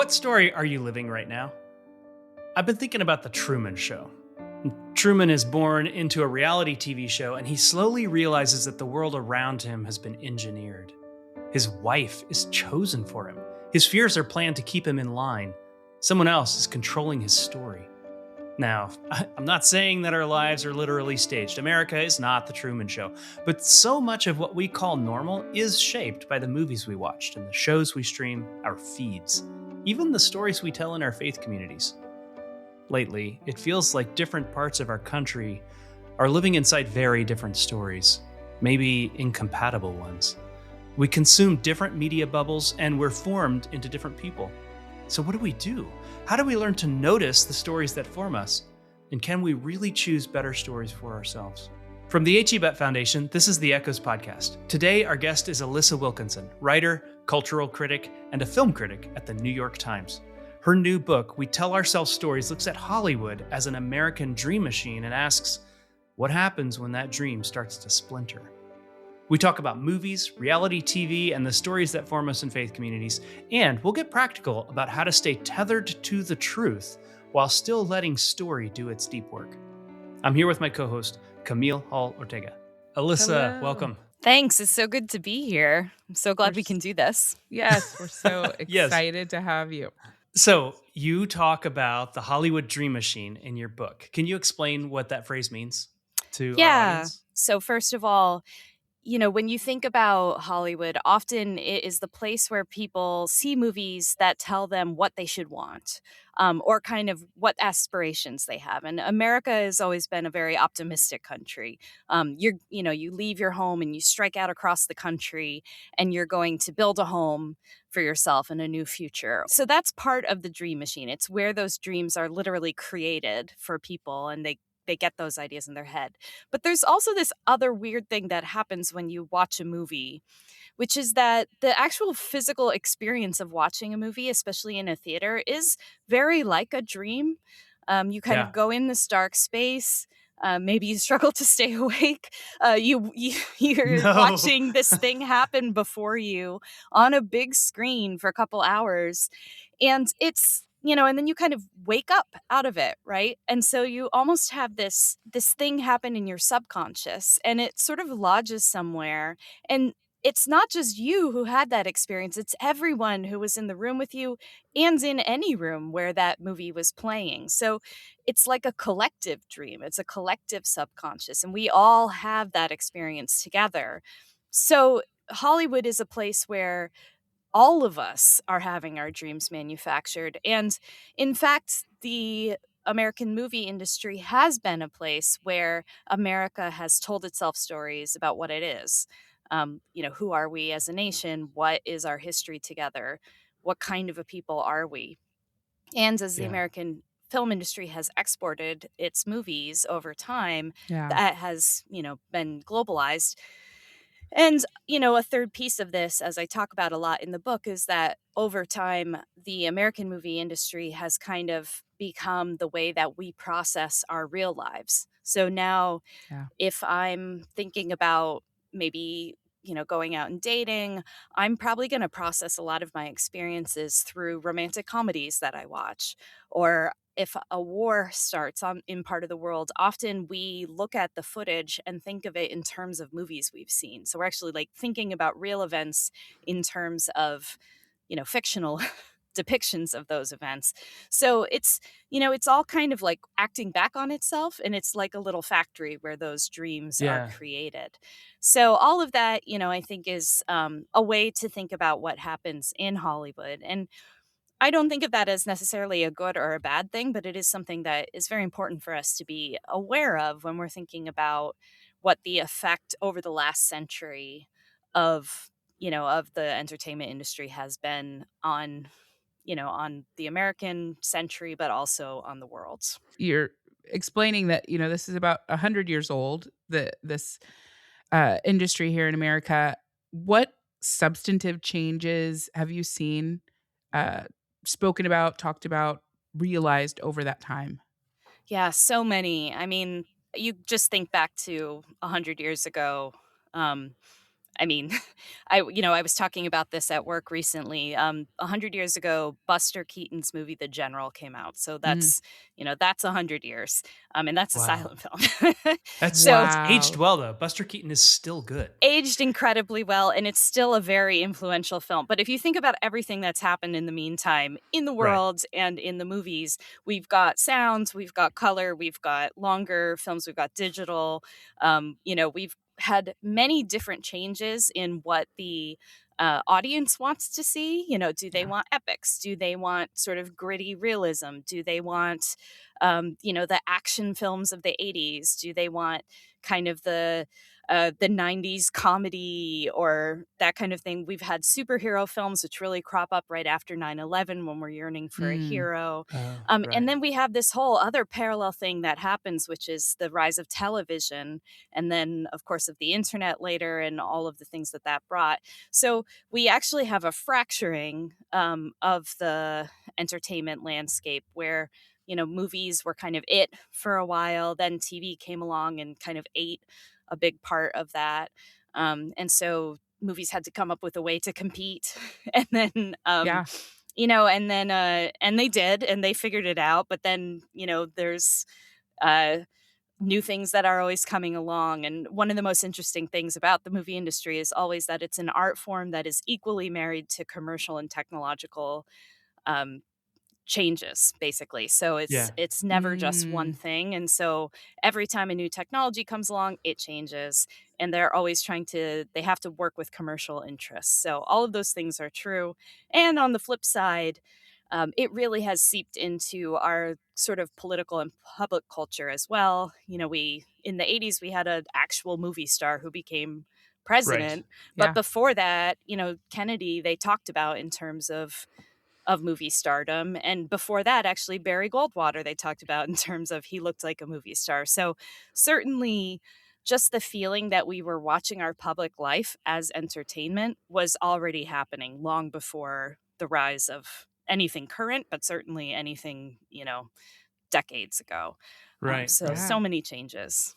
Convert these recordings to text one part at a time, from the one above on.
What story are you living right now? I've been thinking about The Truman Show. Truman is born into a reality TV show and he slowly realizes that the world around him has been engineered. His wife is chosen for him. His fears are planned to keep him in line. Someone else is controlling his story. Now, I'm not saying that our lives are literally staged. America is not The Truman Show. But so much of what we call normal is shaped by the movies we watched and the shows we stream, our feeds, even the stories we tell in our faith communities. Lately, it feels like different parts of our country are living inside very different stories, maybe incompatible ones. We consume different media bubbles and we're formed into different people. So what do we do? How do we learn to notice the stories that form us? And can we really choose better stories for ourselves? From the H.E. Foundation, this is the Echoes podcast. Today, our guest is Alissa Wilkinson, writer, cultural critic, and a film critic at the New York Times. Her new book, We Tell Ourselves Stories, looks at Hollywood as an American dream machine and asks, what happens when that dream starts to splinter? We talk about movies, reality TV, and the stories that form us in faith communities, and we'll get practical about how to stay tethered to the truth while still letting story do its deep work. I'm here with my co-host, Camille Hall Ortega. Alissa, Hello. welcome. Thanks. It's so good to be here. I'm so glad we can do this. Yes, we're so Yes. excited to have you. So you talk about the Hollywood dream machine in your book. Can you explain what that phrase means to our audience? So first of all, when you think about Hollywood, often it is the place where people see movies that tell them what they should want, or kind of what aspirations they have. And America has always been a very optimistic country. You leave your home and you strike out across the country and you're going to build a home for yourself and a new future. So that's part of the dream machine. It's where those dreams are literally created for people and they get those ideas in their head. But there's also this other weird thing that happens when you watch a movie, which is that the actual physical experience of watching a movie, especially in a theater, is very like a dream. You kind of go in this dark space. Maybe you struggle to stay awake. You're watching this thing happen before you on a big screen for a couple hours. And it's, and then you kind of wake up out of it, right? And so you almost have this thing happen in your subconscious and it sort of lodges somewhere. And it's not just you who had that experience, it's everyone who was in the room with you and in any room where that movie was playing. So it's like a collective dream. It's a collective subconscious, and we all have that experience together. So Hollywood is a place where all of us are having our dreams manufactured. And in fact, the American movie industry has been a place where America has told itself stories about what it is. Who are we as a nation? What is our history together? What kind of a people are we? And as the American film industry has exported its movies over time, that has, been globalized. And, a third piece of this, as I talk about a lot in the book, is that over time, the American movie industry has kind of become the way that we process our real lives. So now, if I'm thinking about maybe, going out and dating, I'm probably going to process a lot of my experiences through romantic comedies that I watch. Or if a war starts in part of the world, often we look at the footage and think of it in terms of movies we've seen. So we're actually like thinking about real events in terms of, fictional depictions of those events. So it's all kind of like acting back on itself, and it's like a little factory where those dreams are created. So all of that, I think is a way to think about what happens in Hollywood. And I don't think of that as necessarily a good or a bad thing, but it is something that is very important for us to be aware of when we're thinking about what the effect over the last century of the entertainment industry has been on the American century, but also on the world. You're explaining that, this is about 100 years old, this industry here in America. What substantive changes have you seen spoken about, talked about, realized over that time? Yeah, so many. I mean, you just think back to 100 years ago. I mean, I was talking about this at work recently. 100 years ago, Buster Keaton's movie The General came out, so Mm. that's 100 years, and that's a Wow. silent film. So It's aged Wow. well, though. Buster Keaton is still good. aged incredibly well, and it's still a very influential film. But if you think about everything that's happened in the meantime in the Right. world and in the movies, we've got sounds, we've got color, we've got longer films, we've got digital. We've had many different changes in what the audience wants to see. Do they Yeah. want epics? Do they want sort of gritty realism? Do they want, the action films of the 80s? Do they want kind of the 90s comedy or that kind of thing? We've had superhero films, which really crop up right after 9/11 when we're yearning for a Mm. hero. Oh, And right. then we have this whole other parallel thing that happens, which is the rise of television. And then, of course, of the internet later and all of the things that that brought. So we actually have a fracturing of the entertainment landscape where movies were kind of it for a while. Then TV came along and kind of ate a big part of that. And so movies had to come up with a way to compete. And then, Yeah. and they did, and they figured it out. But then, there's uh, new things that are always coming along. And one of the most interesting things about the movie industry is always that it's an art form that is equally married to commercial and technological um, changes, basically. So it's Yeah. it's never just one Mm. thing. And so every time a new technology comes along, it changes, and they're always they have to work with commercial interests. So all of those things are true. And on the flip side, it really has seeped into our sort of political and public culture as well. We in the 80s we had an actual movie star who became Right. president, but Yeah. before that, Kennedy, they talked about in terms of movie stardom. And before that, actually, Barry Goldwater, they talked about in terms of he looked like a movie star. So certainly just the feeling that we were watching our public life as entertainment was already happening long before the rise of anything current, but certainly anything, decades ago. Right. So, Right. Yeah. so many changes.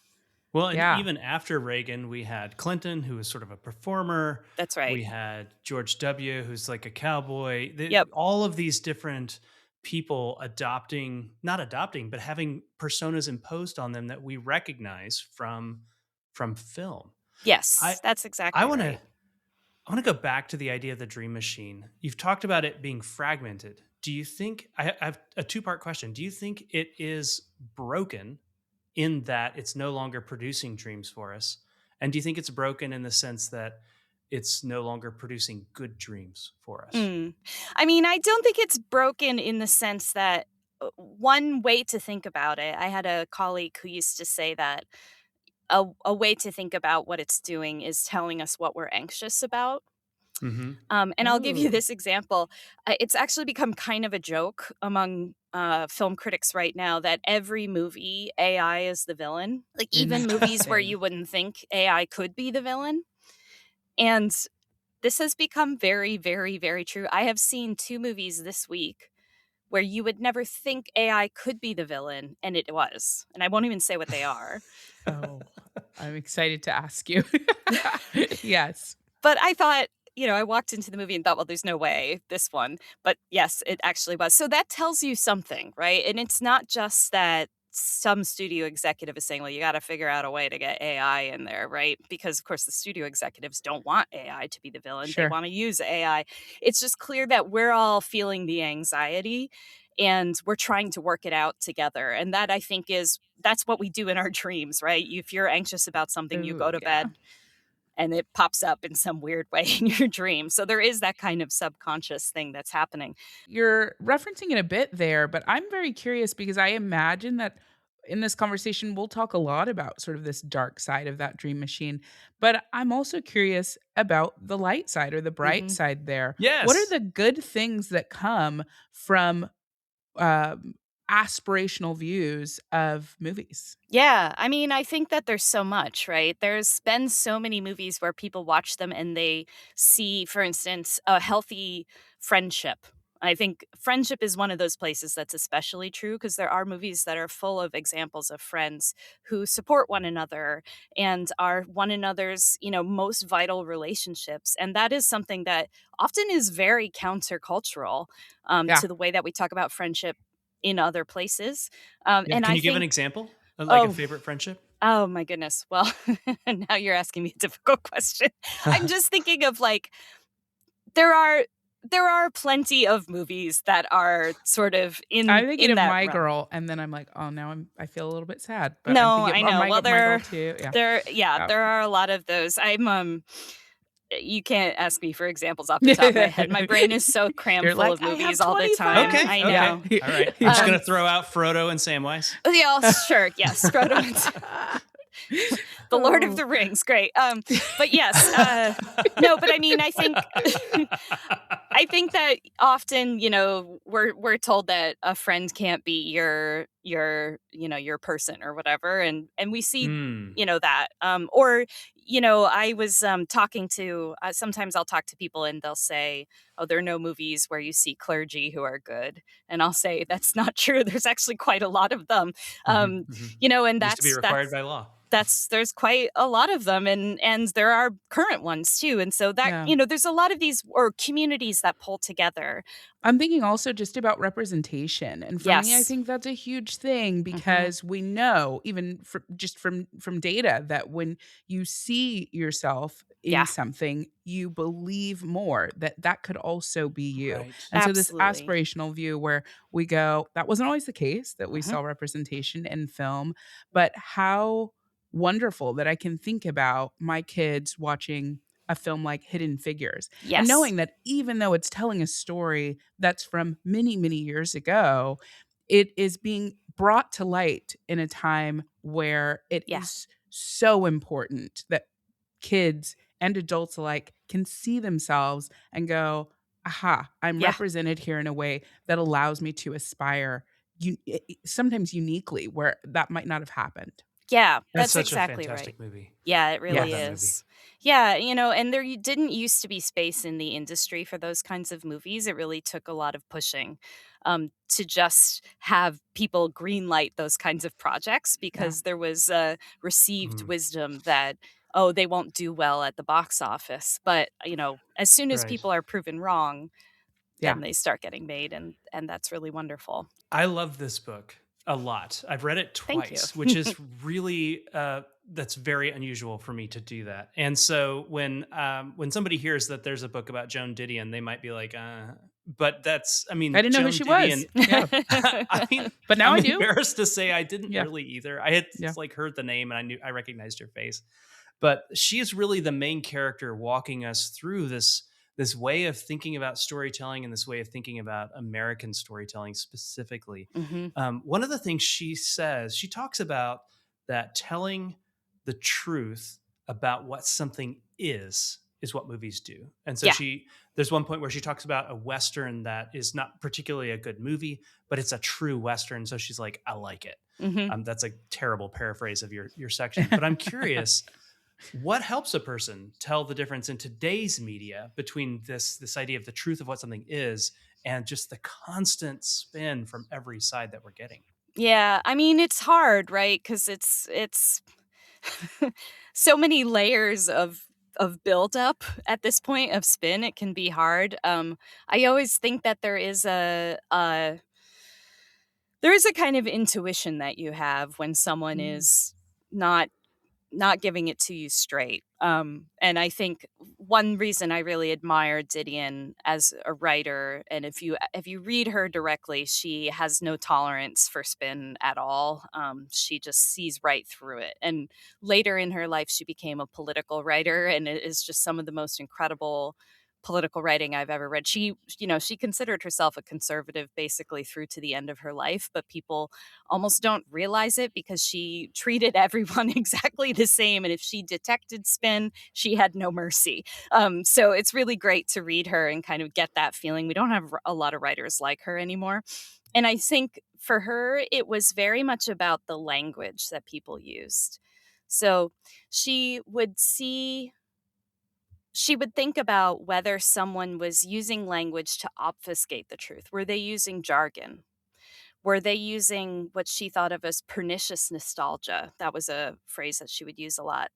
Well, and Yeah. even after Reagan, we had Clinton, who was sort of a performer. That's right. We had George W., who's like a cowboy. Yep. All of these different people not adopting, but having personas imposed on them that we recognize from film. I Yes, that's I exactly want right. to I want to go back to the idea of the dream machine. You've talked about it being fragmented. Do you think I have a two-part question? Do you think it is broken in that it's no longer producing dreams for us? And do you think it's broken in the sense that it's no longer producing good dreams for us? Mm. I mean, I don't think it's broken in the sense that one way to think about it, I had a colleague who used to say that a way to think about what it's doing is telling us what we're anxious about. Hmm. And I'll give you Oh. this example. It's actually become kind of a joke among film critics right now that every movie AI is the villain. Like even movies where Interesting. you wouldn't think AI could be the villain. And this has become very, very, very true. I have seen two movies this week where you would never think AI could be the villain, and it was. And I won't even say what they are. Oh, I'm excited to ask you. Yes. But I thought, I walked into the movie and thought, well, there's no way this one. But yes, it actually was. So that tells you something, right? And it's not just that some studio executive is saying, well, you got to figure out a way to get AI in there, right? Because, of course, the studio executives don't want AI to be the villain. They Sure. want to use AI. It's just clear that we're all feeling the anxiety and we're trying to work it out together. And that I think that's what we do in our dreams, right? If you're anxious about something, you Oh, go to yeah. bed and it pops up in some weird way in your dream. So there is that kind of subconscious thing that's happening. You're referencing it a bit there, but I'm very curious because I imagine that in this conversation, we'll talk a lot about sort of this dark side of that dream machine. But I'm also curious about the light side or the bright Mhm. side there. What are Yes. the good things that come from um, aspirational views of movies? Yeah, I mean, I think that there's so much, right? There's been so many movies where people watch them and they see, for instance, a healthy friendship. I think friendship is one of those places that's especially true because there are movies that are full of examples of friends who support one another and are one another's, most vital relationships. And that is something that often is very countercultural Yeah. to the way that we talk about friendship in other places. Yeah. And Can I you give an think, example of like a oh, favorite friendship? oh my goodness. Well, now you're asking me a difficult question. I'm just thinking of like, there are plenty of movies that are sort of I'm in thinking of that My realm. Girl, and then I'm like, oh, now I feel a little bit sad. But I'm No, thinking I of know. Well, My Girl too. Yeah. Yeah. there are a lot of those. You can't ask me for examples off the top of my head. My brain is so crammed You're full like, of I have movies all the 25. time. Okay. I Okay. know. All right. I'm just going to throw out Frodo and Samwise. Yeah, sure. Yes, Frodo and The Lord of the Rings, great. But yes, no. But I mean, I think I think that often, we're told that a friend can't be your person or whatever, and we see, Mm. that, or I was talking to. Sometimes I'll talk to people and they'll say, "Oh, there are no movies where you see clergy who are good," and I'll say that's not true. There's actually quite a lot of them, Mhm, mhm. and Used to be required by law. there's quite a lot of them, and there are current ones too, and so that Yeah. there's a lot of these or communities that pull together. I'm thinking also just about representation, and for me, I Yes. think that's a huge thing Hmm. because we know, even from data, that when you see yourself in Yeah, something, you believe more that that could also be you. Right. And so, this absolutely. aspirational view where we go, that wasn't always the case that we Hmm. saw representation in film, but how wonderful that I can think about my kids watching a film like Hidden Figures and Yes. knowing that even though it's telling a story that's from many, many years ago, it is being brought to light in a time where it Yeah. is so important that kids and adults alike can see themselves and go, aha, I'm Yeah. represented here in a way that allows me to aspire sometimes uniquely where that might not have happened. Yeah, That's that's such a exactly right. fantastic movie. Yeah, it Love really Yes. that movie. is. Yeah, and there didn't used to be space in the industry for those kinds of movies. It really took a lot of pushing to just have people greenlight those kinds of projects Yeah. because there was received Mm. wisdom that, oh, they won't do well at the box office. But, as soon as Right. people are proven wrong, Yeah. then they start getting made, and that's really wonderful. I love this book a lot. I've read it Thank you. twice, which is really that's very unusual for me to do that. And so when somebody hears that there's a book about Joan Didion, they might be like, but that's, I I mean, didn't know who Joan she Didion. was. Yeah. I mean, But now I'm I do. embarrassed to say I didn't Yeah. really either. I had Yeah. like heard the name and I recognized her face, but she is really the main character walking us through this way of thinking about storytelling and this way of thinking about American storytelling specifically. Hmm. One of the things she says, she talks about that telling the truth about what something is what movies do. And so Yeah. there's one point where she talks about a Western that is not particularly a good movie, but it's a true Western. So she's like, I like it. Hmm. That's a terrible paraphrase of your section, but I'm curious, what helps a person tell the difference in today's media between this idea of the truth of what something is and just the constant spin from every side that we're getting? Yeah, I mean it's hard, right? Because it's so many layers of buildup at this point of spin. It can be hard. I always think that there is a kind of intuition that you have when someone Mm. is not not giving it to you straight. And I think one reason I really admire Didion as a writer, and if you read her directly, she has no tolerance for spin at all. She just sees right through it. And later in her life, she became a political writer, and it is just some of the most incredible political writing I've ever read. She considered herself a conservative basically through to the end of her life, but people almost don't realize it because she treated everyone exactly the same. And if she detected spin, she had no mercy. So it's really great to read her and kind of get that feeling. We don't have a lot of writers like her anymore. And I think for her, it was very much about the language that people used. So she would see she would think about whether someone was using language to obfuscate the truth. Were they using jargon? Were they using what she thought of as pernicious nostalgia? That was a phrase that she would use a lot.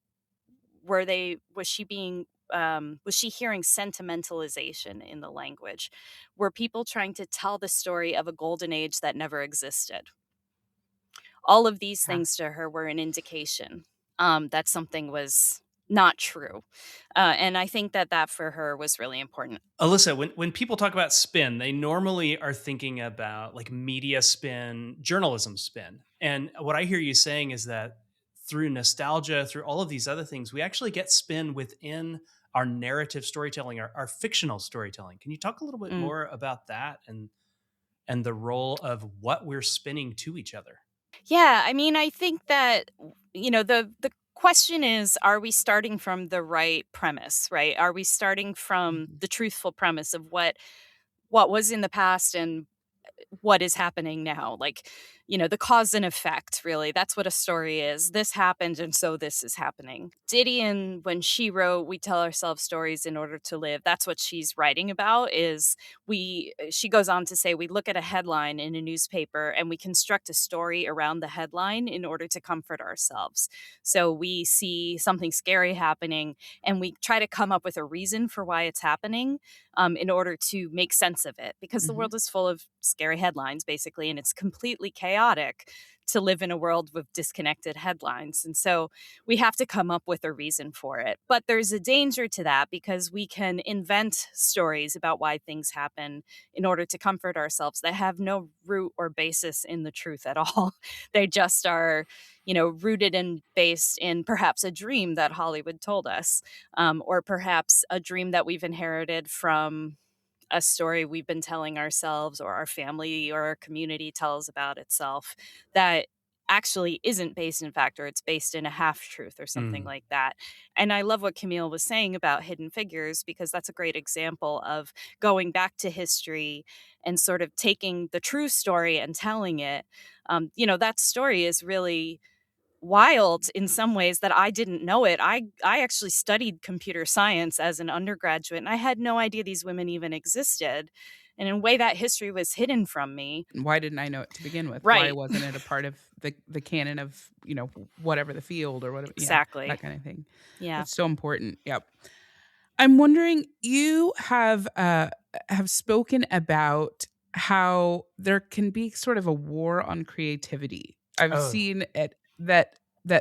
Was she hearing sentimentalization in the language? Were people trying to tell the story of a golden age that never existed? All of these Yeah. things to her were an indication that something was not true. And I think that for her was really important. Alyssa, when people talk about spin, they normally are thinking about like media spin, journalism spin. And what I hear you saying is that through nostalgia, through all of these other things, we actually get spin within our narrative storytelling, our fictional storytelling. Can you talk a little bit Mm. more about that and the role of what we're spinning to each other? Yeah, I mean, I think that the question is, are we starting from the right premise, right? Are we starting from Mhm. the truthful premise of what was in the past and what is happening now? Like, the cause and effect, really. That's what a story is. This happened, and so this is happening. Didion, when she wrote We Tell Ourselves Stories in Order to Live, that's what she's writing about. She goes on to say, we look at a headline in a newspaper and we construct a story around the headline in order to comfort ourselves. So we see something scary happening and we try to come up with a reason for why it's happening, in order to make sense of it, because the Mhm. world is full of scary headlines, basically, and it's completely chaotic to live in a world with disconnected headlines. And so we have to come up with a reason for it. But there's a danger to that because we can invent stories about why things happen in order to comfort ourselves that have no root or basis in the truth at all. They just are, rooted and based in perhaps a dream that Hollywood told us, or perhaps a dream that we've inherited from a story we've been telling ourselves or our family or our community tells about itself that actually isn't based in fact, or it's based in a half truth or something Mm. like that. And I love what Camille was saying about hidden figures, because that's a great example of going back to history and sort of taking the true story and telling it. That story is really wild in some ways that I didn't know it. I actually studied computer science as an undergraduate, and I had no idea these women even existed. And in a way, that history was hidden from me. Why didn't I know it to begin with? Why Right. wasn't it a part of the canon of, whatever the field or whatever, yeah, that Exactly. kind of thing. Yeah. That's so important. Yep. I'm wondering, you have spoken about how there can be sort of a war on creativity. I've Oh. seen it that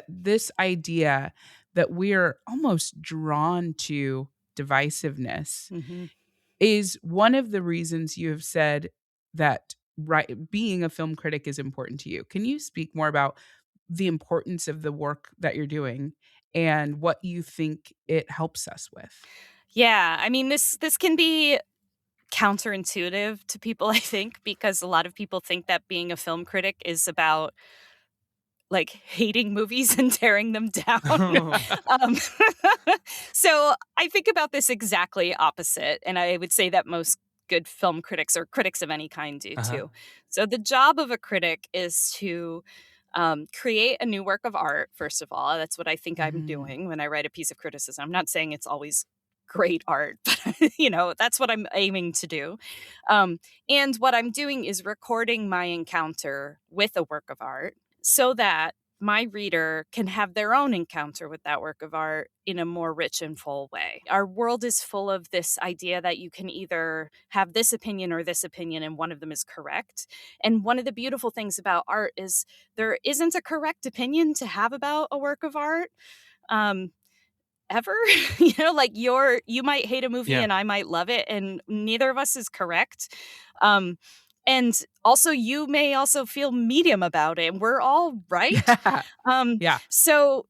this idea that we're almost drawn to divisiveness Hmm. is one of the reasons you have said that being a film critic is important to you. Can you speak more about the importance of the work that you're doing and what you think it helps us with? Yeah. I mean, this can be counterintuitive to people, I think, because a lot of people think that being a film critic is about like hating movies and tearing them down. um, so I think about this exactly opposite, and I would say that most good film critics or critics of any kind do Uh-huh. too. So the job of a critic is to create a new work of art. First of all, that's what I think I'm Mhm. doing when I write a piece of criticism. I'm not saying it's always great art, but that's what I'm aiming to do. And what I'm doing is recording my encounter with a work of art so that my reader can have their own encounter with that work of art in a more rich and full way. Our world is full of this idea that you can either have this opinion or this opinion, and one of them is correct. And one of the beautiful things about art is there isn't a correct opinion to have about a work of art. Um, Ever. Like you might hate a movie Yeah. and I might love it, and neither of us is correct. um and also you may also feel medium about it, and we're all right. um Yeah. so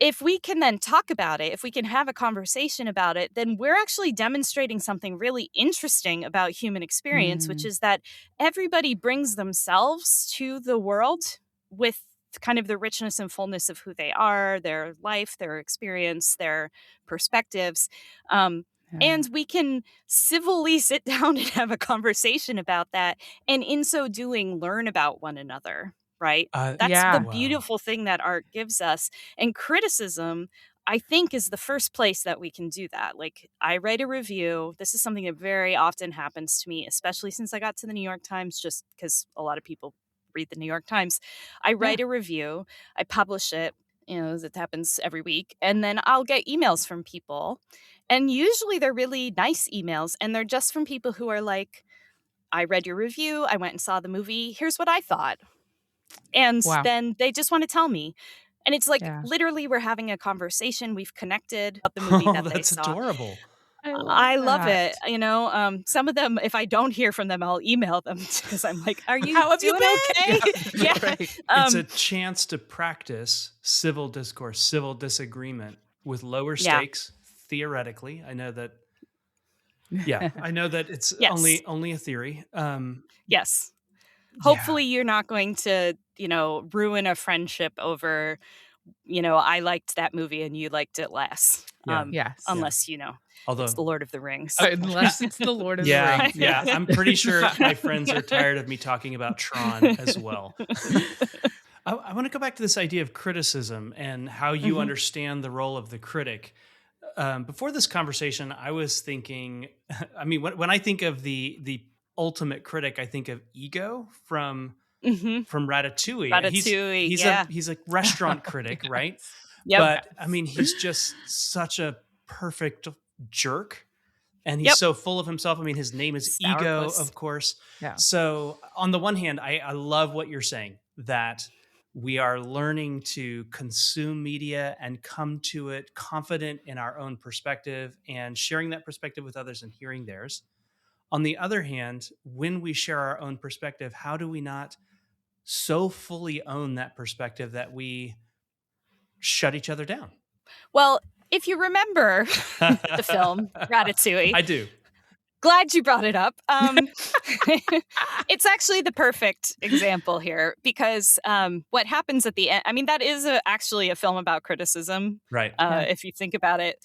if we can then talk about it, if we can have a conversation about it, then we're actually demonstrating something really interesting about human experience, which Mm, is that everybody brings themselves to the world with kind of the richness and fullness of who they are, their life, their experience, their perspectives. Um, yeah. and we can civilly sit down and have a conversation about that. And in so doing, learn about one another, right? That's the Yeah. Wow. beautiful thing that art gives us. And criticism, I think is the first place that we can do that. Like, I write a review. This is something that very often happens to me, especially since I got to the New York Times, just because a lot of people read the New York Times. I write a review, I publish it, it happens every week, and then I'll get emails from people. And usually they're really nice emails, and they're just from people who are like, I read your review, I went and saw the movie, here's what I thought. And Wow. then they just want to tell me. And it's like, Yeah. literally, we're having a conversation. We've connected about the movie that they That's saw. adorable. I love it. Some of them, if I don't hear from them, I'll email them because I'm like, are you How have you doing been? okay? Yeah. Right. It's a chance to practice civil discourse, civil disagreement with lower stakes, theoretically. I know that. Yeah, I know that it's Yes. only a theory. Yes. Hopefully you're not going to, ruin a friendship over, I liked that movie and you liked it less. Yes. Unless, Although it's The Lord of the Rings. Unless it's the Lord of the Rings. Yeah, I'm pretty sure my friends are tired of me talking about Tron as well. I want to go back to this idea of criticism and how you understand the role of the critic. Before this conversation, I was thinking, I mean, when I think of the ultimate critic, I think of Ego from Ratatouille. Ratatouille, He's a restaurant critic, right? Yep. But I mean, he's just such a perfect jerk. And he's so full of himself. I mean, his name is Ego, of course. Yeah. So on the one hand, I love what you're saying, that we are learning to consume media and come to it confident in our own perspective and sharing that perspective with others and hearing theirs. On the other hand, when we share our own perspective, how do we not so fully own that perspective that we shut each other down? Well, if you remember the film Ratatouille, I do. Glad you brought it up. It's actually the perfect example here because what happens at the end, I mean, that is actually a film about criticism. Right. If you think about it,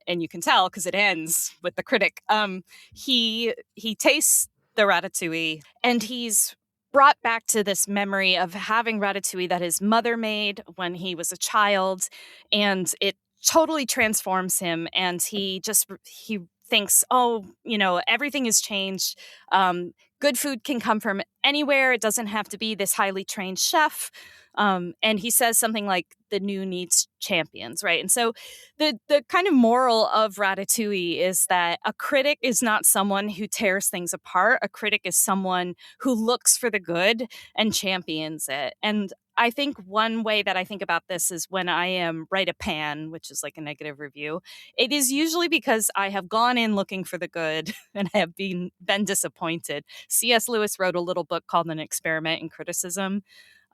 and you can tell because it ends with the critic. He tastes the ratatouille and he's brought back to this memory of having ratatouille that his mother made when he was a child, and it totally transforms him. And he thinks, oh, everything has changed. Good food can come from anywhere. It doesn't have to be this highly trained chef. And he says something like, the new needs champions, right? And so the kind of moral of Ratatouille is that a critic is not someone who tears things apart. A critic is someone who looks for the good and champions it. And I think one way that I think about this is when I write a pan, which is like a negative review, it is usually because I have gone in looking for the good and I have been disappointed. C.S. Lewis wrote a little book called An Experiment in Criticism.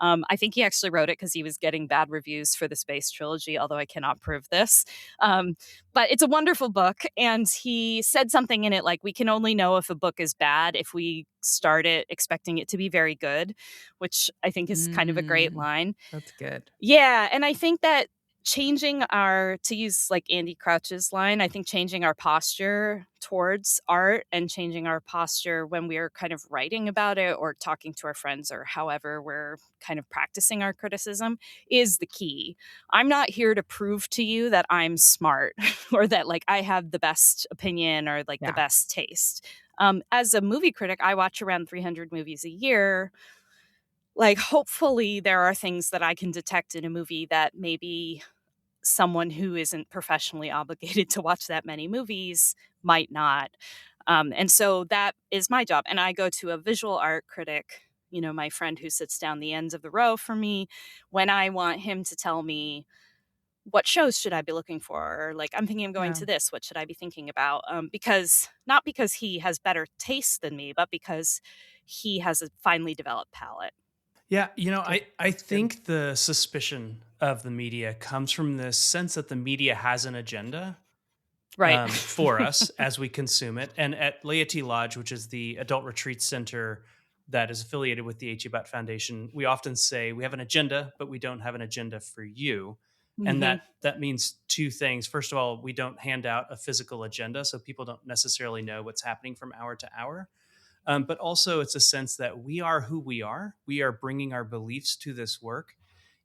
I think he actually wrote it because he was getting bad reviews for the Space Trilogy, although I cannot prove this. But it's a wonderful book. And he said something in it like, we can only know if a book is bad if we start it expecting it to be very good, which I think is kind of a great line. That's good. Yeah. And I think that changing to use like Andy Crouch's line, I think changing our posture towards art and changing our posture when we're kind of writing about it or talking to our friends or however we're kind of practicing our criticism is the key. I'm not here to prove to you that I'm smart or that like I have the best opinion or like the best taste. As a movie critic, I watch around 300 movies a year. Like, hopefully there are things that I can detect in a movie that maybe someone who isn't professionally obligated to watch that many movies might not. And so that is my job. And I go to a visual art critic, my friend who sits down the ends of the row for me, when I want him to tell me what shows should I be looking for? Or like, I'm thinking of going to this, what should I be thinking about? Not because he has better taste than me, but because he has a finely developed palate. Yeah, I think the suspicion of the media comes from this sense that the media has an agenda, right, for us as we consume it. And at Laity Lodge, which is the adult retreat center that is affiliated with the H.E. Butt Foundation, we often say we have an agenda, but we don't have an agenda for you. And that means two things. First of all, we don't hand out a physical agenda, so people don't necessarily know what's happening from hour to hour. But also it's a sense that we are who we are. We are bringing our beliefs to this work.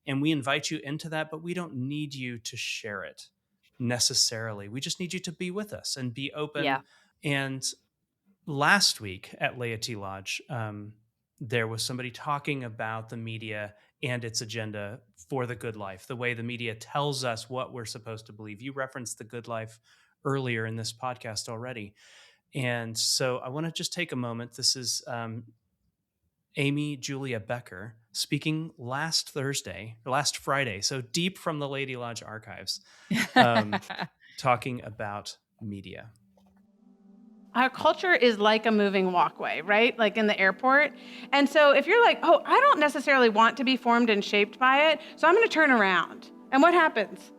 And we invite you into that, but we don't need you to share it necessarily. We just need you to be with us and be open. Yeah. And last week at Laity Lodge, there was somebody talking about the media and its agenda for the good life, the way the media tells us what we're supposed to believe. You referenced the good life earlier in this podcast already. And so I want to just take a moment. This is Amy Julia Becker speaking last Friday, so deep from the Laity Lodge archives, talking about media. Our culture is like a moving walkway, right? Like in the airport. And so if you're like, oh, I don't necessarily want to be formed and shaped by it, so I'm going to turn around. And what happens?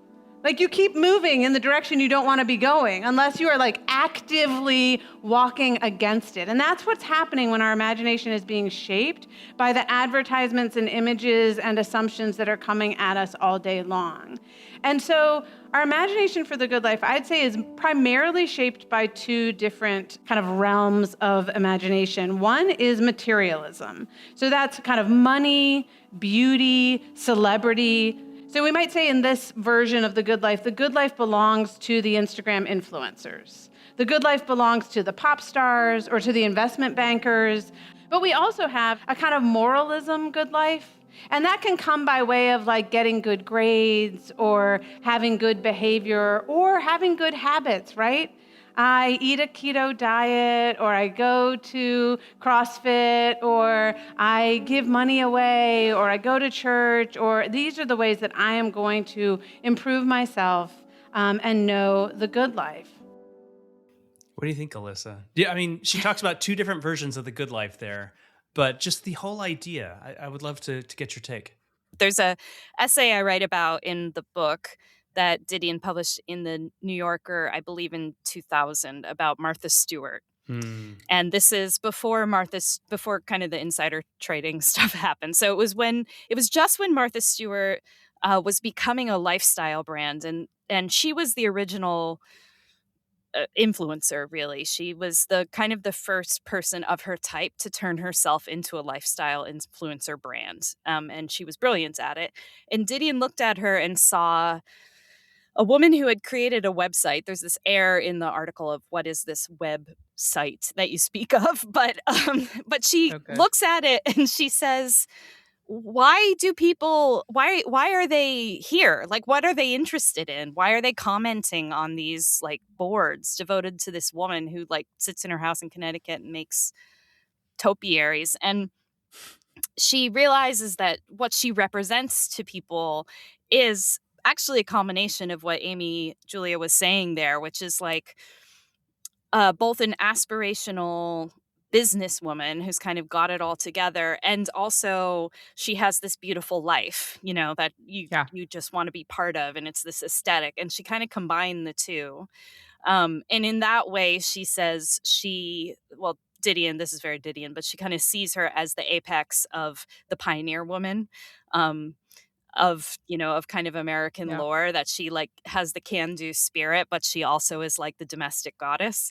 Like you keep moving in the direction you don't want to be going unless you are like actively walking against it. And that's what's happening when our imagination is being shaped by the advertisements and images and assumptions that are coming at us all day long. And so our imagination for the good life, I'd say, is primarily shaped by two different kind of realms of imagination. One is materialism. So that's kind of money, beauty, celebrity. So we might say in this version of the good life belongs to the Instagram influencers. The good life belongs to the pop stars or to the investment bankers. But we also have a kind of moralism good life. And that can come by way of like getting good grades or having good behavior or having good habits, right? I eat a keto diet, or I go to CrossFit, or I give money away, or I go to church, or these are the ways that I am going to improve myself and know the good life. What do you think, Alissa? Yeah, I mean, she talks about two different versions of the good life there, but just the whole idea, I would love to get your take. There's a essay I write about in the book that Didion published in the New Yorker, I believe in 2000, about Martha Stewart. And this is before kind of the insider trading stuff happened. So it was just when Martha Stewart was becoming a lifestyle brand, and she was the original influencer, really. She was the kind of the first person of her type to turn herself into a lifestyle influencer brand. And she was brilliant at it. And Didion looked at her and saw a woman who had created a website. There's this error in the article of what is this website that you speak of, but she looks at it and she says, why are they here? Like, what are they interested in? Why are they commenting on these like boards devoted to this woman who like sits in her house in Connecticut and makes topiaries? And she realizes that what she represents to people is actually a combination of what Amy Julia was saying there, which is like both an aspirational businesswoman who's kind of got it all together, and also she has this beautiful life, that you just want to be part of, and it's this aesthetic, and she kind of combined the two. And in that way, she says Didion, this is very Didion, but she kind of sees her as the apex of the pioneer woman, of kind of American lore, that she like has the can-do spirit, but she also is like the domestic goddess.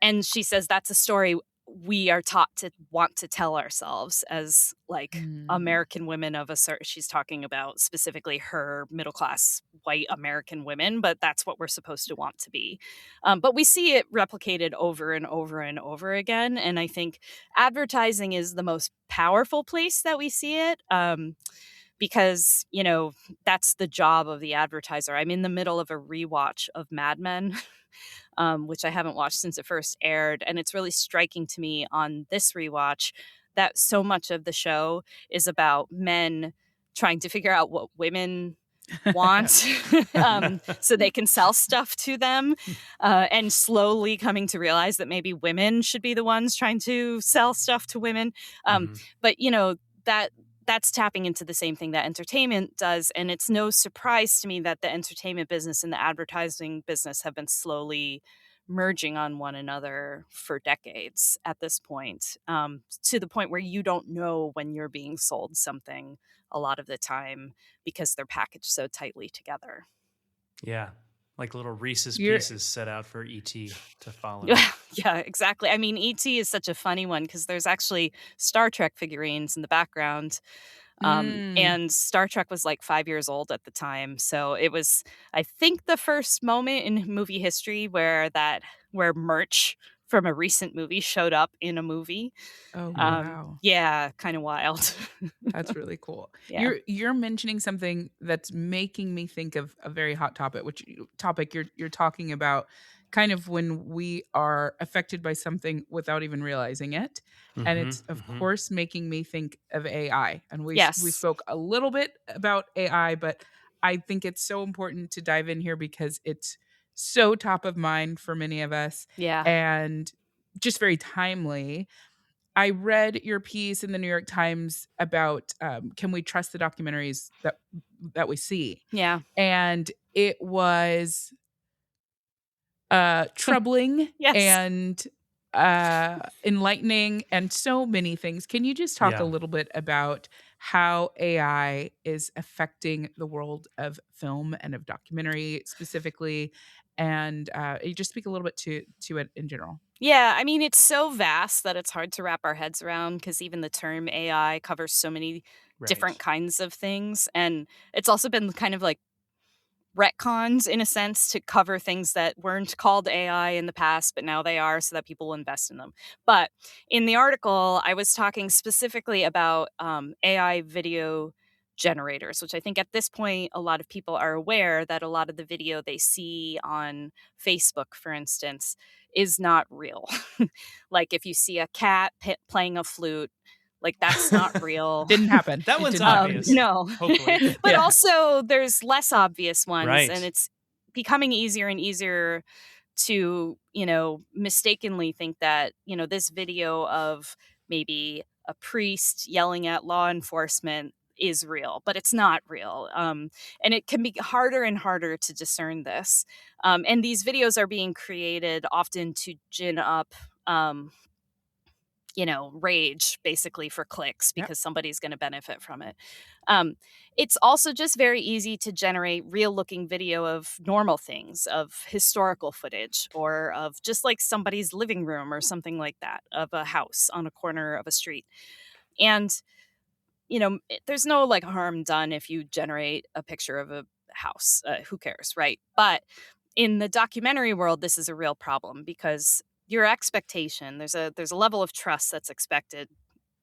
And she says that's a story we are taught to want to tell ourselves as like American women of a certain, she's talking about specifically her middle-class white American women, but that's what we're supposed to want to be. But we see it replicated over and over and over again. And I think advertising is the most powerful place that we see it. Because, that's the job of the advertiser. I'm in the middle of a rewatch of Mad Men, which I haven't watched since it first aired. And it's really striking to me on this rewatch that so much of the show is about men trying to figure out what women want so they can sell stuff to them, and slowly coming to realize that maybe women should be the ones trying to sell stuff to women. But, that's tapping into the same thing that entertainment does. And it's no surprise to me that the entertainment business and the advertising business have been slowly merging on one another for decades at this point, to the point where you don't know when you're being sold something a lot of the time because they're packaged so tightly together. Yeah. Like little Reese's Pieces set out for E.T. to follow. Yeah, exactly. I mean, E.T. is such a funny one because there's actually Star Trek figurines in the background And Star Trek was like 5 years old at the time. So it was, I think, the first moment in movie history where merch from a recent movie showed up in a movie. Oh, wow. Yeah, kind of wild. That's really cool. Yeah. You're mentioning something that's making me think of a very hot topic, topic you're talking about kind of when we are affected by something without even realizing it. And it's of course making me think of AI. And we Yes. spoke a little bit about AI, but I think it's so important to dive in here because it's so top of mind for many of us Yeah. and just very timely. I read your piece in the New York Times about can we trust the documentaries that we see? Yeah. And it was troubling Yes. and enlightening and so many things. Can you just talk a little bit about how AI is affecting the world of film and of documentary specifically? And you just speak a little bit to it in general. Yeah, I mean, it's so vast that it's hard to wrap our heads around because even the term AI covers so many different kinds of things. And it's also been kind of like retcons in a sense to cover things that weren't called AI in the past, but now they are so that people will invest in them. But in the article, I was talking specifically about AI video generators, which I think at this point, a lot of people are aware that a lot of the video they see on Facebook, for instance, is not real. Like if you see a cat playing a flute, like that's not real. Didn't happen. That It one's didn't happen. obvious. No. Hopefully. But Yeah. also there's less obvious ones, Right. and it's becoming easier and easier to, mistakenly think that, this video of maybe a priest yelling at law enforcement is real, but it's not real. And it can be harder and harder to discern this. And these videos are being created often to gin up rage basically for clicks Yep. because somebody's going to benefit from it. Um, it's also just very easy to generate real looking video of normal things, of historical footage, or of just like somebody's living room or something like that, of a house on a corner of a street. And, there's no like harm done if you generate a picture of a house. Who cares, right? But in the documentary world, this is a real problem because your expectation, there's a level of trust that's expected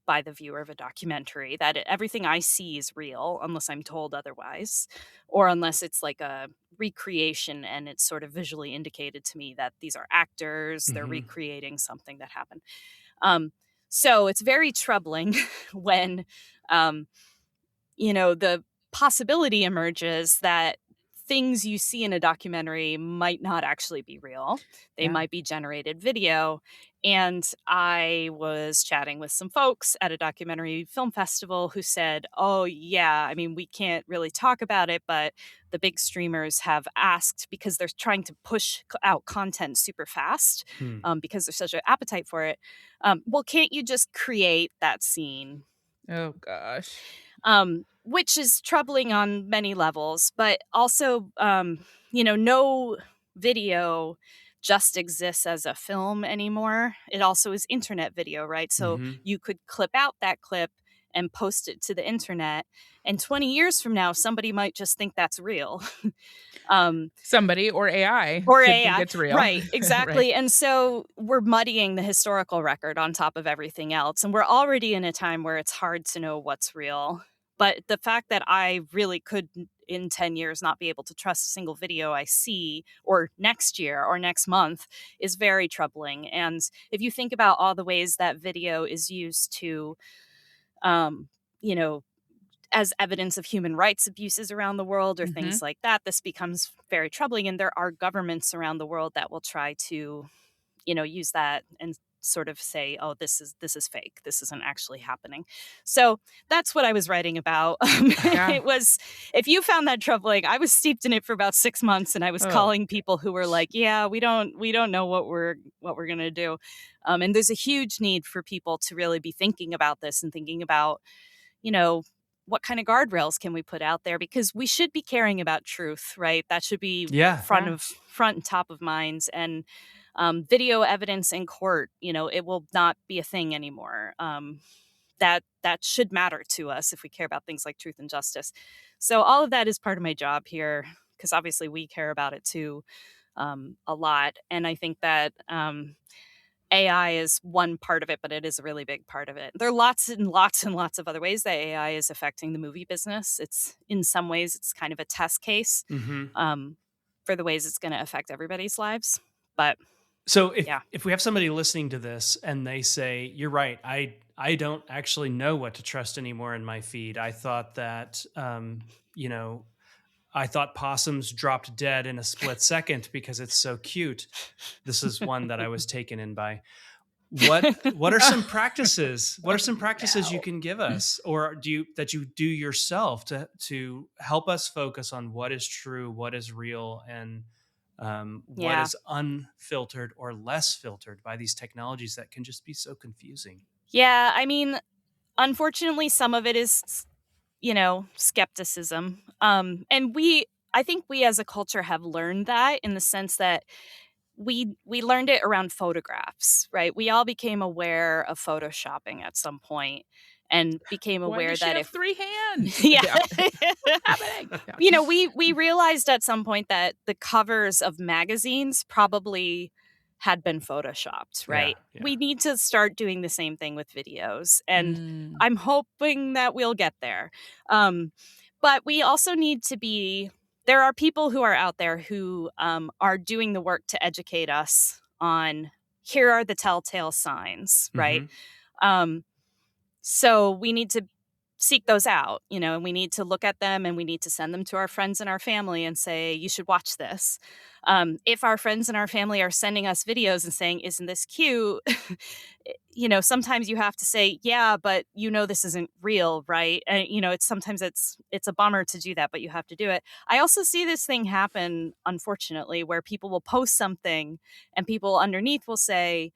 by the viewer of a documentary that everything I see is real unless I'm told otherwise, or unless it's like a recreation and it's sort of visually indicated to me that these are actors, they're recreating something that happened. So it's very troubling when the possibility emerges that things you see in a documentary might not actually be real. They might be generated video. And I was chatting with some folks at a documentary film festival who said, oh, yeah, I mean, we can't really talk about it, but the big streamers have asked because they're trying to push out content super fast because there's such an appetite for it. Well, can't you just create that scene? Oh gosh. Which is troubling on many levels, but also, no video just exists as a film anymore. It also is internet video, right? So you could clip out that clip and post it to the internet, and 20 years from now, somebody might just think that's real. Somebody or AI Or could AI. think it's real. Right, exactly. Right. And so we're muddying the historical record on top of everything else. And we're already in a time where it's hard to know what's real. But the fact that I really could, in 10 years, not be able to trust a single video I see, or next year or next month, is very troubling. And if you think about all the ways that video is used to, as evidence of human rights abuses around the world or things like that, this becomes very troubling. And there are governments around the world that will try to, use that and sort of say, oh, this is fake. This isn't actually happening. So that's what I was writing about. It was, if you found that troubling, I was steeped in it for about 6 months, and I was calling people who were like, yeah, we don't know what we're going to do. And there's a huge need for people to really be thinking about this and thinking about, what kind of guardrails can we put out there? Because we should be caring about truth, right? That should be front and top of minds. And video evidence in court, it will not be a thing anymore. that should matter to us if we care about things like truth and justice. So all of that is part of my job here, because obviously we care about it too, a lot. And I think that AI is one part of it, but it is a really big part of it. There are lots and lots and lots of other ways that AI is affecting the movie business. It's in some ways it's kind of a test case for the ways it's going to affect everybody's lives. But so yeah. if we have somebody listening to this and they say, "You're right, I don't actually know what to trust anymore in my feed. I thought that I thought possums dropped dead in a split second because it's so cute." This is one that I was taken in by. What are some practices? What are some practices you can give us, or you do yourself to help us focus on what is true, what is real, and what is unfiltered or less filtered by these technologies that can just be so confusing? Yeah, I mean, unfortunately, some of it is, skepticism. And I think we as a culture have learned that, in the sense that we learned it around photographs, right? We all became aware of photoshopping at some point, and became Why aware does she that have 3 hands? yeah. Happening? We realized at some point that the covers of magazines probably had been photoshopped, right? Yeah. We need to start doing the same thing with videos, and I'm hoping that we'll get there. But we also need to be, there are people who are out there who are doing the work to educate us on, here are the telltale signs, right? So we need to seek those out, and we need to look at them, and we need to send them to our friends and our family and say, you should watch this. If our friends and our family are sending us videos and saying, isn't this cute? Sometimes you have to say, yeah, but this isn't real, right? And sometimes it's a bummer to do that, but you have to do it. I also see this thing happen, unfortunately, where people will post something and people underneath will say,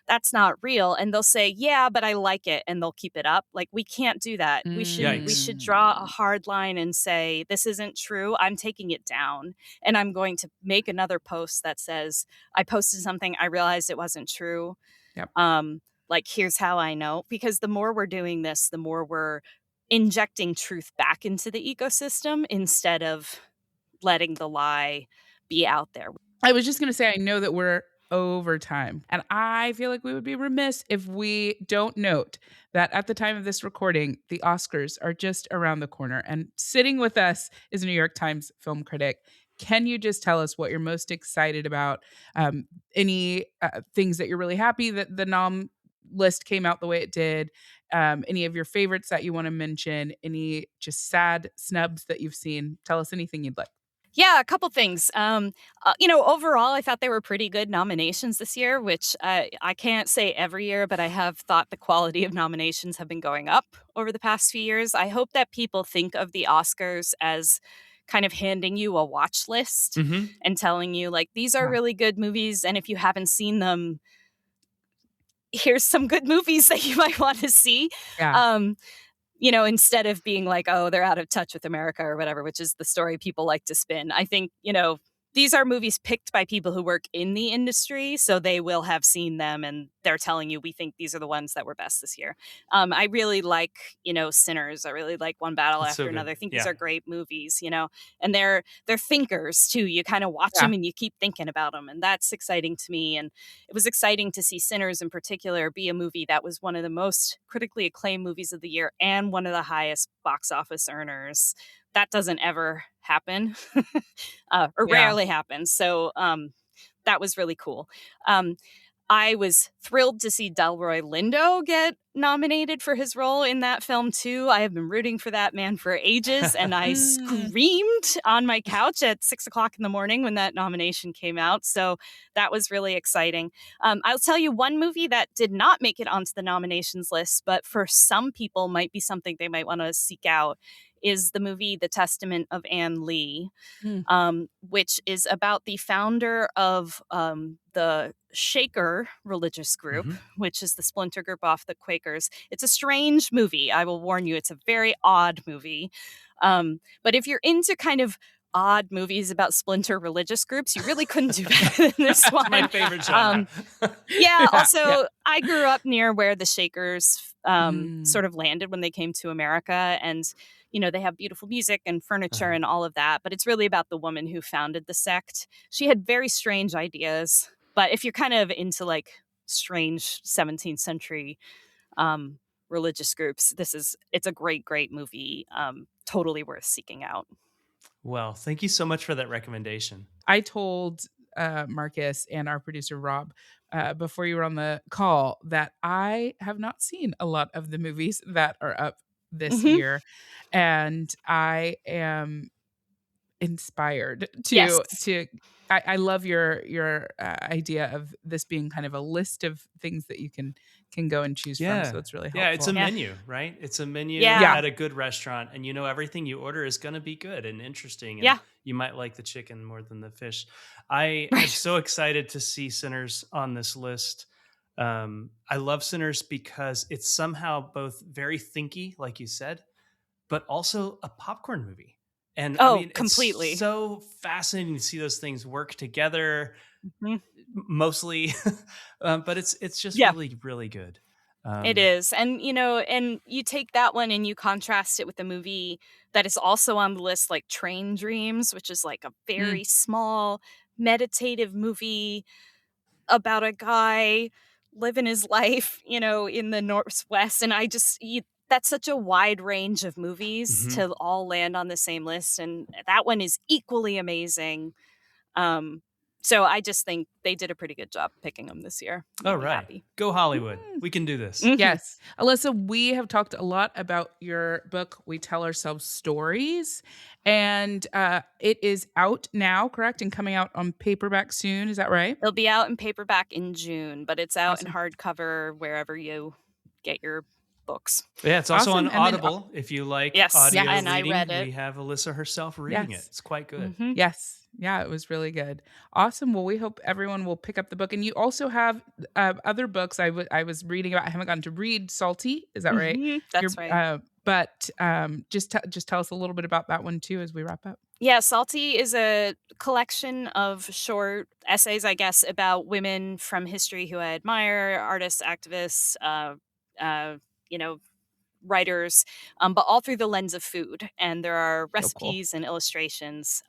that's not real, and they'll say, yeah, but I like it, and they'll keep it up. Like, we can't do that. We should draw a hard line and say, this isn't true, I'm taking it down, and I'm going to make another post that says, I posted something, I realized it wasn't true. Yep. Like, here's how I know. Because the more we're doing this, the more we're injecting truth back into the ecosystem, instead of letting the lie be out there. I was just going to say, I know that we're over time, and I feel like we would be remiss if we don't note that at the time of this recording, the Oscars are just around the corner, and sitting with us is a New York Times film critic. Can you just tell us what you're most excited about? Any things that you're really happy that the nom list came out the way it did? Any of your favorites that you want to mention? Any just sad snubs that you've seen? Tell us anything you'd like. Yeah, a couple things. Overall, I thought they were pretty good nominations this year, which I can't say every year, but I have thought the quality of nominations have been going up over the past few years. I hope that people think of the Oscars as kind of handing you a watch list and telling you, like, these are really good movies, and if you haven't seen them, here's some good movies that you might want to see. Instead of being like, oh, they're out of touch with America or whatever, which is the story people like to spin. I think, these are movies picked by people who work in the industry, so they will have seen them, and they're telling you, we think these are the ones that were best this year. I really like, Sinners. I really like One Battle After Another. I think these are great movies, and they're thinkers too. You kind of watch them and you keep thinking about them, and that's exciting to me. And it was exciting to see Sinners in particular be a movie that was one of the most critically acclaimed movies of the year and one of the highest box office earners. That doesn't ever happen or rarely happens. So that was really cool. I was thrilled to see Delroy Lindo get nominated for his role in that film too. I have been rooting for that man for ages, and I screamed on my couch at 6:00 in the morning when that nomination came out. So that was really exciting. I'll tell you one movie that did not make it onto the nominations list, but for some people might be something they might want to seek out, is the movie The Testament of Anne Lee, which is about the founder of the Shaker religious group, which is the splinter group off the Quakers. It's a strange movie. I will warn you, it's a very odd movie. But if you're into kind of odd movies about splinter religious groups, you really couldn't do better than this one. My favorite genre. Yeah. Also, yeah. I grew up near where the Shakers sort of landed when they came to America, and they have beautiful music and furniture and all of that. But it's really about the woman who founded the sect. She had very strange ideas, but if you're kind of into like strange 17th century religious groups, it's a great movie. Totally worth seeking out. Well, thank you so much for that recommendation. I told Marcus and our producer Rob before you were on the call that I have not seen a lot of the movies that are up this year, and I am inspired to I love your idea of this being kind of a list of things that you can go and choose from. So it's really helpful. Yeah, it's a menu, right? It's a menu Yeah. at a good restaurant, and everything you order is going to be good and interesting. And you might like the chicken more than the fish. I am so excited to see Sinners on this list. I love Sinners because it's somehow both very thinky, like you said, but also a popcorn movie. And completely. It's so fascinating to see those things work together, mostly, but it's just really, really good. It is. And, and you take that one and you contrast it with a movie that is also on the list, like Train Dreams, which is like a very small, meditative movie about a guy living his life, in the Northwest. And that's such a wide range of movies to all land on the same list. And that one is equally amazing. So I just think they did a pretty good job picking them this year. All right. Happy. Go Hollywood. We can do this. Yes. Alissa, we have talked a lot about your book, We Tell Ourselves Stories. And it is out now, correct? And coming out on paperback soon. Is that right? It'll be out in paperback in June, but it's out in hardcover wherever you get your books. Yeah, it's also on Audible. If you like audio and reading, I read it. We have Alissa herself reading it. It's quite good. Yes. Yeah, it was really good. Awesome. Well, we hope everyone will pick up the book. And you also have other books I was reading about. I haven't gotten to read Salty. Is that right? That's right. But just tell us a little bit about that one too as we wrap up. Yeah, Salty is a collection of short essays, I guess, about women from history who I admire, artists, activists, writers, but all through the lens of food. And there are recipes and illustrations.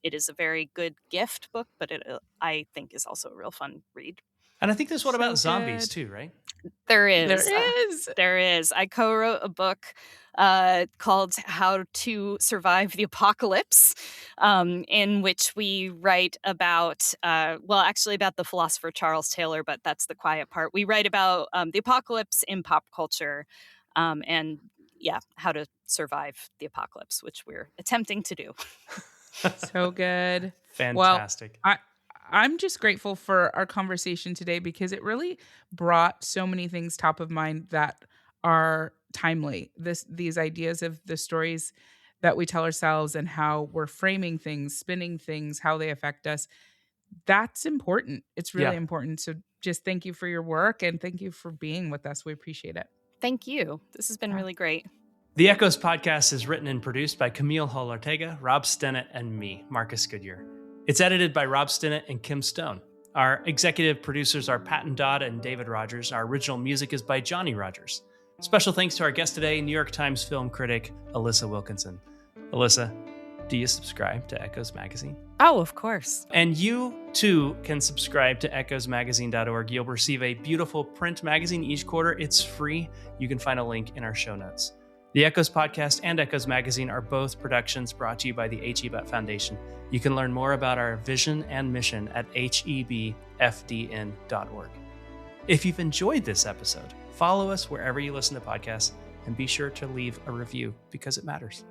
It is a very good gift book, but I think is also a real fun read. And I think there's one about zombies too, right? There is. There is. I co-wrote a book called How to Survive the Apocalypse, in which we write about, about the philosopher Charles Taylor, but that's the quiet part. We write about the apocalypse in pop culture and how to survive the apocalypse, which we're attempting to do. So good. Fantastic. Well, I'm just grateful for our conversation today because it really brought so many things top of mind that are timely. These ideas of the stories that we tell ourselves and how we're framing things, spinning things, how they affect us. That's important. It's really important. So just thank you for your work and thank you for being with us. We appreciate it. Thank you. This has been really great. The Echoes podcast is written and produced by Camille Hull-Ortega, Rob Stennett, and me, Marcus Goodyear. It's edited by Rob Stennett and Kim Stone. Our executive producers are Patton Dodd and David Rogers. Our original music is by Johnny Rogers. Special thanks to our guest today, New York Times film critic Alissa Wilkinson. Alissa, do you subscribe to Echoes Magazine? Oh, of course. And you, too, can subscribe to echoesmagazine.org. You'll receive a beautiful print magazine each quarter. It's free. You can find a link in our show notes. The Echoes podcast and Echoes Magazine are both productions brought to you by the H.E. Butt Foundation. You can learn more about our vision and mission at hebfdn.org. If you've enjoyed this episode, follow us wherever you listen to podcasts and be sure to leave a review because it matters.